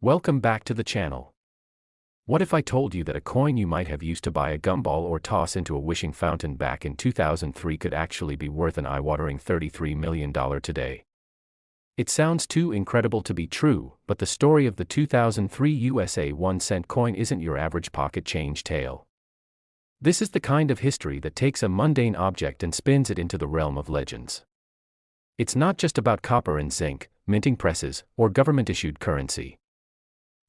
Welcome back to the channel. What if I told you that a coin you might have used to buy a gumball or toss into a wishing fountain back in 2003 could actually be worth an eye-watering $33 million today? It sounds too incredible to be true, but the story of the 2003 USA 1-cent coin isn't your average pocket change tale. This is the kind of history that takes a mundane object and spins it into the realm of legends. It's not just about copper and zinc, minting presses, or government-issued currency.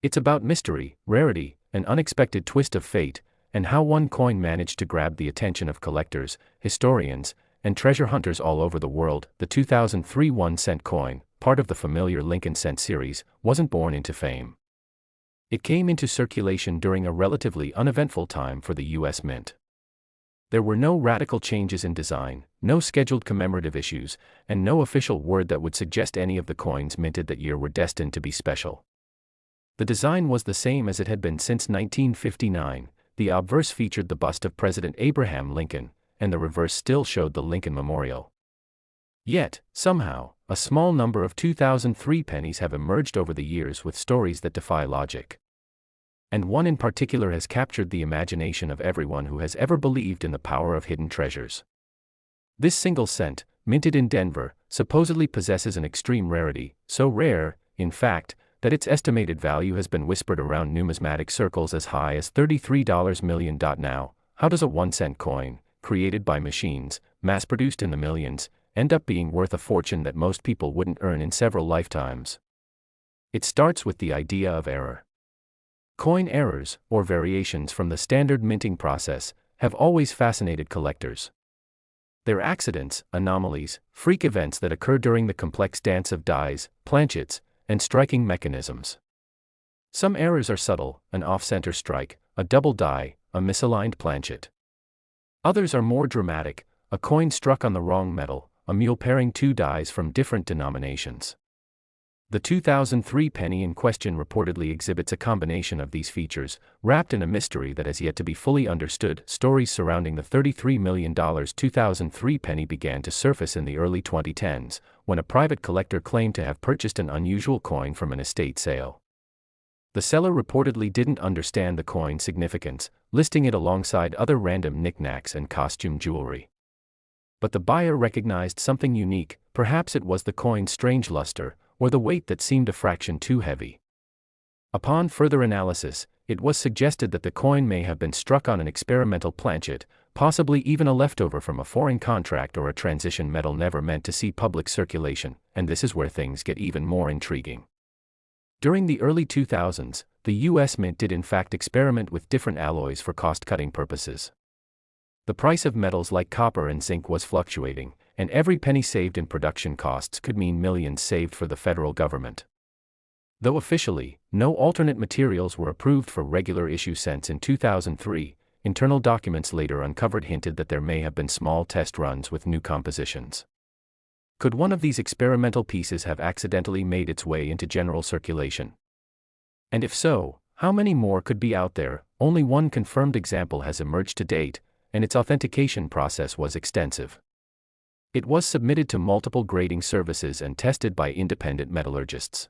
It's about mystery, rarity, an unexpected twist of fate, and how one coin managed to grab the attention of collectors, historians, and treasure hunters all over the world. The 2003 1-cent coin, part of the familiar Lincoln cent series, wasn't born into fame. It came into circulation during a relatively uneventful time for the U.S. Mint. There were no radical changes in design, no scheduled commemorative issues, and no official word that would suggest any of the coins minted that year were destined to be special. The design was the same as it had been since 1959. The obverse featured the bust of President Abraham Lincoln, and the reverse still showed the Lincoln Memorial. Yet, somehow, a small number of 2003 pennies have emerged over the years with stories that defy logic. And one in particular has captured the imagination of everyone who has ever believed in the power of hidden treasures. This single cent, minted in Denver, supposedly possesses an extreme rarity, so rare, in fact, that its estimated value has been whispered around numismatic circles as high as $33 million. Now, how does a 1-cent coin, created by machines, mass-produced in the millions, end up being worth a fortune that most people wouldn't earn in several lifetimes? It starts with the idea of error. Coin errors, or variations from the standard minting process, have always fascinated collectors. They're accidents, anomalies, freak events that occur during the complex dance of dies, planchets, and striking mechanisms. Some errors are subtle: an off-center strike, a double die, a misaligned planchet. Others are more dramatic: a coin struck on the wrong metal, a mule pairing two dies from different denominations. The 2003 penny in question reportedly exhibits a combination of these features, wrapped in a mystery that has yet to be fully understood. Stories surrounding the $33 million 2003 penny began to surface in the early 2010s, when a private collector claimed to have purchased an unusual coin from an estate sale. The seller reportedly didn't understand the coin's significance, listing it alongside other random knickknacks and costume jewelry. But the buyer recognized something unique: perhaps it was the coin's strange luster, or the weight that seemed a fraction too heavy. Upon further analysis, it was suggested that the coin may have been struck on an experimental planchet, possibly even a leftover from a foreign contract or a transition metal never meant to see public circulation, and this is where things get even more intriguing. During the early 2000s, the U.S. Mint did in fact experiment with different alloys for cost-cutting purposes. The price of metals like copper and zinc was fluctuating, and every penny saved in production costs could mean millions saved for the federal government. Though officially, no alternate materials were approved for regular issue cents in 2003, internal documents later uncovered hinted that there may have been small test runs with new compositions. Could one of these experimental pieces have accidentally made its way into general circulation? And if so, how many more could be out there? Only one confirmed example has emerged to date, and its authentication process was extensive. It was submitted to multiple grading services and tested by independent metallurgists.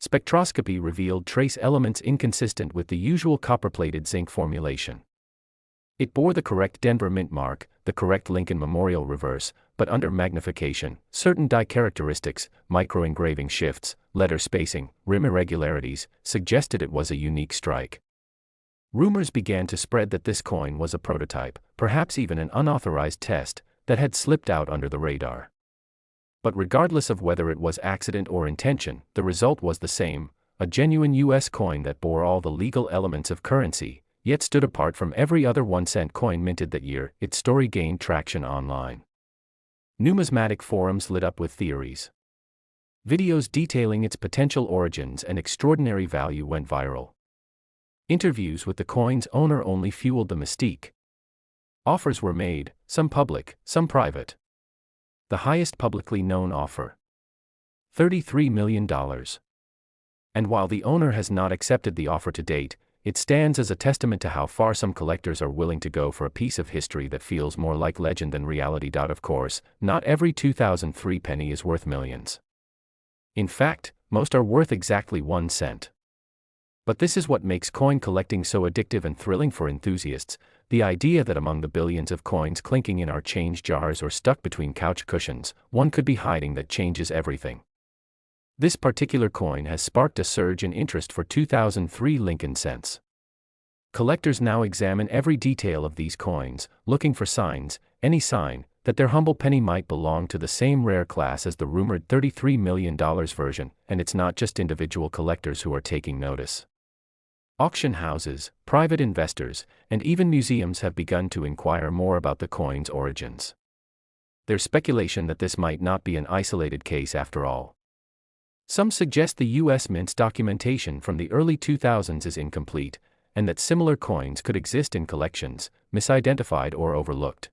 Spectroscopy revealed trace elements inconsistent with the usual copper-plated zinc formulation. It bore the correct Denver Mint mark, the correct Lincoln Memorial reverse, but under magnification, certain die characteristics, micro-engraving shifts, letter spacing, rim irregularities, suggested it was a unique strike. Rumors began to spread that this coin was a prototype, perhaps even an unauthorized test, that had slipped out under the radar. But regardless of whether it was accident or intention, the result was the same: a genuine U.S. coin that bore all the legal elements of currency, yet stood apart from every other 1-cent coin minted that year. Its story gained traction online. Numismatic forums lit up with theories. Videos detailing its potential origins and extraordinary value went viral. Interviews with the coin's owner only fueled the mystique. Offers were made, some public, some private. The highest publicly known offer: $33 million. And while the owner has not accepted the offer to date, it stands as a testament to how far some collectors are willing to go for a piece of history that feels more like legend than reality. Of course, not every 2003 penny is worth millions. In fact, most are worth exactly 1 cent. But this is what makes coin collecting so addictive and thrilling for enthusiasts, the idea that among the billions of coins clinking in our change jars or stuck between couch cushions, one could be hiding that changes everything. This particular coin has sparked a surge in interest for 2003 Lincoln cents. Collectors now examine every detail of these coins, looking for signs, any sign, that their humble penny might belong to the same rare class as the rumored $33 million version, and it's not just individual collectors who are taking notice. Auction houses, private investors, and even museums have begun to inquire more about the coin's origins. There's speculation that this might not be an isolated case after all. Some suggest the U.S. Mint's documentation from the early 2000s is incomplete, and that similar coins could exist in collections, misidentified or overlooked.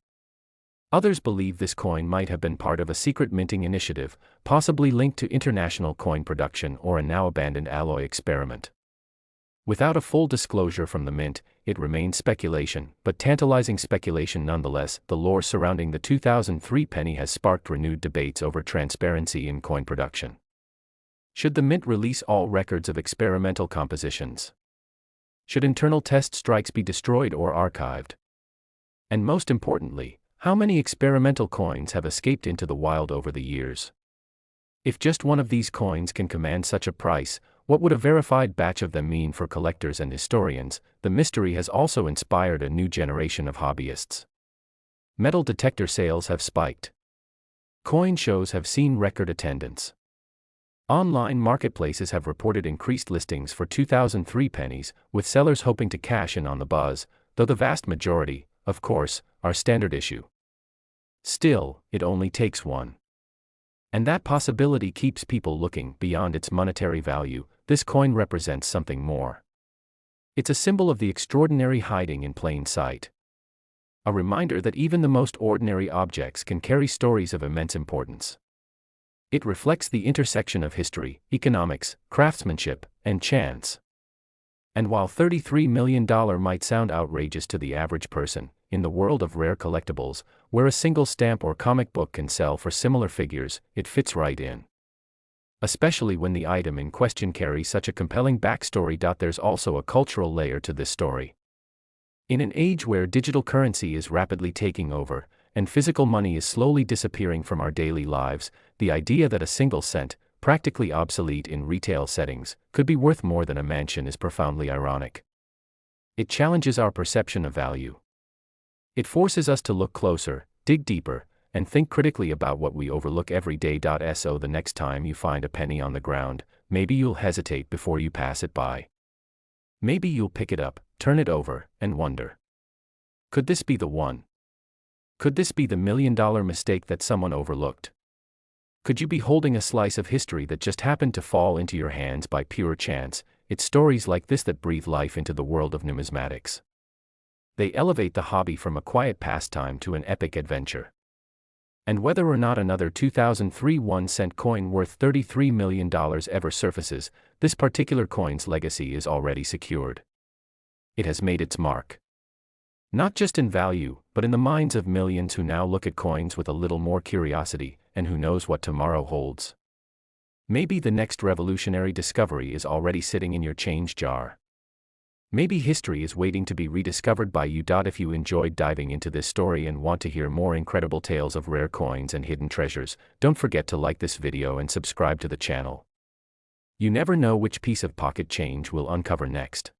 Others believe this coin might have been part of a secret minting initiative, possibly linked to international coin production or a now abandoned alloy experiment. Without a full disclosure from the mint, it remains speculation, but tantalizing speculation nonetheless. The lore surrounding the 2003 penny has sparked renewed debates over transparency in coin production. Should the mint release all records of experimental compositions? Should internal test strikes be destroyed or archived? And most importantly, how many experimental coins have escaped into the wild over the years? If just one of these coins can command such a price, what would a verified batch of them mean for collectors and historians? The mystery has also inspired a new generation of hobbyists. Metal detector sales have spiked. Coin shows have seen record attendance. Online marketplaces have reported increased listings for 2003 pennies, with sellers hoping to cash in on the buzz, though the vast majority, of course, are standard issue. Still, it only takes one. And that possibility keeps people looking beyond its monetary value. This coin represents something more. It's a symbol of the extraordinary hiding in plain sight. A reminder that even the most ordinary objects can carry stories of immense importance. It reflects the intersection of history, economics, craftsmanship, and chance. And while $33 million might sound outrageous to the average person, in the world of rare collectibles, where a single stamp or comic book can sell for similar figures, it fits right in. Especially when the item in question carries such a compelling backstory. There's also a cultural layer to this story. In an age where digital currency is rapidly taking over, and physical money is slowly disappearing from our daily lives, the idea that a single cent, practically obsolete in retail settings, could be worth more than a mansion is profoundly ironic. It challenges our perception of value. It forces us to look closer, dig deeper, and think critically about what we overlook every day. So the next time you find a penny on the ground, maybe you'll hesitate before you pass it by. Maybe you'll pick it up, turn it over, and wonder. Could this be the one? Could this be the $1 million mistake that someone overlooked? Could you be holding a slice of history that just happened to fall into your hands by pure chance? It's stories like this that breathe life into the world of numismatics. They elevate the hobby from a quiet pastime to an epic adventure. And whether or not another 2003 1-cent coin worth $33 million ever surfaces, this particular coin's legacy is already secured. It has made its mark. Not just in value, but in the minds of millions who now look at coins with a little more curiosity, and who knows what tomorrow holds. Maybe the next revolutionary discovery is already sitting in your change jar. Maybe history is waiting to be rediscovered by you. If you enjoyed diving into this story and want to hear more incredible tales of rare coins and hidden treasures, don't forget to like this video and subscribe to the channel. You never know which piece of pocket change we'll uncover next.